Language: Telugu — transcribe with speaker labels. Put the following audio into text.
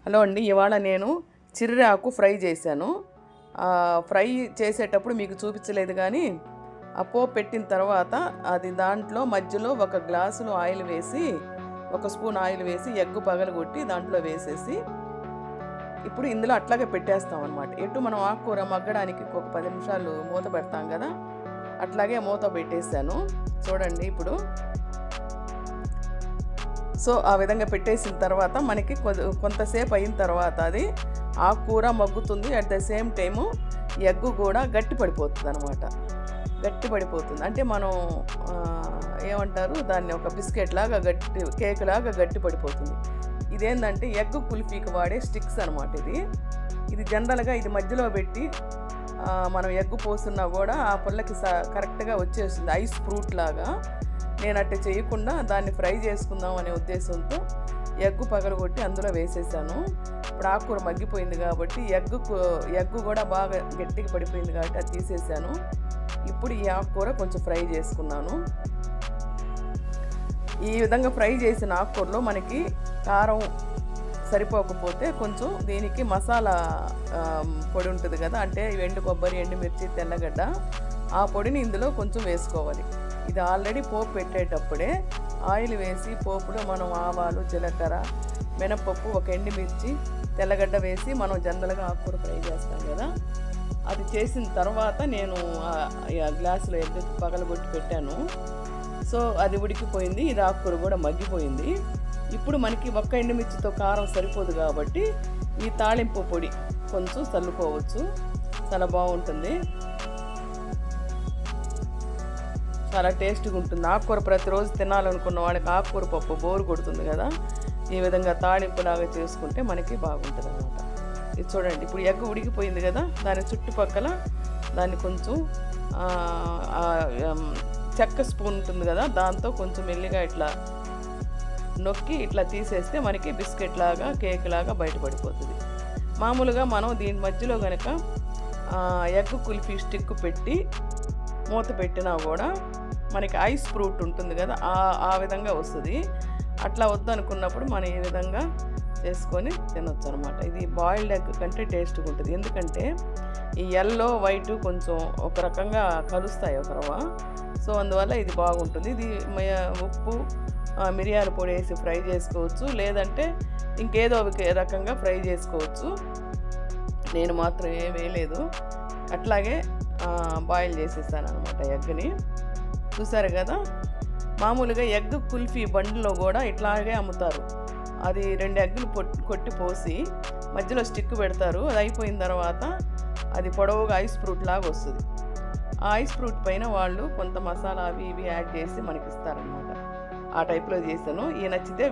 Speaker 1: హలో అండి, ఇవాళ నేను చిర్రాకు ఫ్రై చేశాను. ఫ్రై చేసేటప్పుడు మీకు చూపించలేదు, కానీ ఆ పోపు పెట్టిన తర్వాత అది దాంట్లో మధ్యలో ఒక గ్లాసులో ఆయిల్ వేసి, ఒక స్పూన్ ఆయిల్ వేసి ఎగ్గు పగలగొట్టి దాంట్లో వేసేసి ఇప్పుడు ఇందులో అట్లాగే పెట్టేస్తాం అనమాట. ఎటు మనం ఆకుకూర మగ్గడానికి ఒక 10 నిమిషాలు మూత పెడతాం కదా, అట్లాగే మూత పెట్టేశాను. చూడండి ఇప్పుడు. సో ఆ విధంగా పెట్టేసిన తర్వాత మనకి కొంతసేపు అయిన తర్వాత అది ఆకుకూర మగ్గుతుంది. At the same time egg కూడా గట్టి పడిపోతుంది అనమాట. గట్టి పడిపోతుంది అంటే మనం ఏమంటారు దాన్ని, ఒక బిస్కెట్ లాగా గట్టి, కేక్ లాగా గట్టి పడిపోతుంది. ఇదేంటంటే ఎగ్ కుల్ఫీకి వాడే స్టిక్స్ అనమాట. ఇది జనరల్గా ఇది మధ్యలో పెట్టి మనం ఎగ్గు పోస్తున్నా కూడా ఆ పుల్లకి కరెక్ట్గా వచ్చేస్తుంది, ఐస్ ఫ్రూట్ లాగా. నేను అట్లా చేయకుండా దాన్ని ఫ్రై చేసుకుందాం అనే ఉద్దేశంతో ఎగ్గు పగలగొట్టి అందులో వేసేసాను. ఇప్పుడు ఆకుకూర మగ్గిపోయింది కాబట్టి ఎగ్గు కూడా బాగా గట్టిగా పడిపోయింది కాబట్టి అది తీసేసాను. ఇప్పుడు ఈ ఆకుకూర కొంచెం ఫ్రై చేసుకున్నాను. ఈ విధంగా ఫ్రై చేసిన ఆకుకూరలో మనకి కారం సరిపోకపోతే కొంచెం దీనికి మసాలా పొడి ఉంటుంది కదా, అంటే ఎండు కొబ్బరి, ఎండుమిర్చి, తెల్లగడ్డ, ఆ పొడిని ఇందులో కొంచెం వేసుకోవాలి. ఇది ఆల్రెడీ పోపు పెట్టేటప్పుడే ఆయిల్ వేసి పోపులో మనం ఆవాలు, జీలకర్ర, మినపప్పు, ఒక ఎండుమిర్చి, తెల్లగడ్డ వేసి మనం జనరల్గా ఆకుకూర ఫ్రై చేస్తాం కదా, అది చేసిన తర్వాత నేను గ్లాసులో ఎగ్ పగలగొట్టి పెట్టాను. సో అది ఉడికిపోయింది, ఇది ఆకుకూర కూడా మగ్గిపోయింది. ఇప్పుడు మనకి ఒక్క ఎండుమిర్చితో కారం సరిపోదు కాబట్టి ఈ తాళింపు పొడి కొంచెం చల్లుకోవచ్చు, చాలా బాగుంటుంది, చాలా టేస్ట్గా ఉంటుంది. ఆకుకూర ప్రతిరోజు తినాలనుకున్న వాళ్ళకి ఆకుకూర పప్పు బోరు కొడుతుంది కదా, ఈ విధంగా తాళింపులాగా చేసుకుంటే మనకి బాగుంటుంది అనమాట. ఇది చూడండి, ఇప్పుడు ఎగ్ ఉడికిపోయింది కదా, దాని చుట్టుపక్కల దాన్ని కొంచెం చెక్క స్పూన్ ఉంటుంది కదా, దాంతో కొంచెం మెల్లిగా ఇట్లా నొక్కి ఇట్లా తీసేస్తే మనకి బిస్కెట్ లాగా, కేక్ లాగా బయటపడిపోతుంది. మామూలుగా మనం దీని మధ్యలో కనుక ఎగ్ కుల్ఫీ స్టిక్ పెట్టి మూత పెట్టినా కూడా మనకి ఐస్ ఫ్రూట్ ఉంటుంది కదా, ఆ విధంగా వస్తుంది. అట్లా వద్దనుకున్నప్పుడు మనం ఈ విధంగా చేసుకొని తినొచ్చు అనమాట. ఇది బాయిల్డ్ ఎగ్ కంటే టేస్ట్గా ఉంటుంది, ఎందుకంటే ఈ ఎల్లో వైట్ కొంచెం ఒక రకంగా కలుస్తాయి ఒక రవ్వ. సో అందువల్ల ఇది బాగుంటుంది. ఇది ఉప్పు, మిరియాల పొడి వేసి ఫ్రై చేసుకోవచ్చు, లేదంటే ఇంకేదో రకంగా ఫ్రై చేసుకోవచ్చు. నేను మాత్రం ఏం వేయలేదు, అట్లాగే బాయిల్ చేసేసాను అనమాట ఎగ్ని. చూసారు కదా, మామూలుగా ఎగ్ కుల్ఫీ బండిలో కూడా ఇట్లాగే అమ్ముతారు. అది 2 ఎగ్గులు కొట్టి పోసి మధ్యలో స్టిక్ పెడతారు. అది అయిపోయిన తర్వాత అది పొడవుగా ఐస్ ఫ్రూట్ లాగా వస్తుంది. ఆ ఐస్ ఫ్రూట్ పైన వాళ్ళు కొంత మసాలా అవి ఇవి యాడ్ చేసి మనకి ఇస్తారనమాట. ఆ టైప్లో చేశాను. ఈ నచ్చితే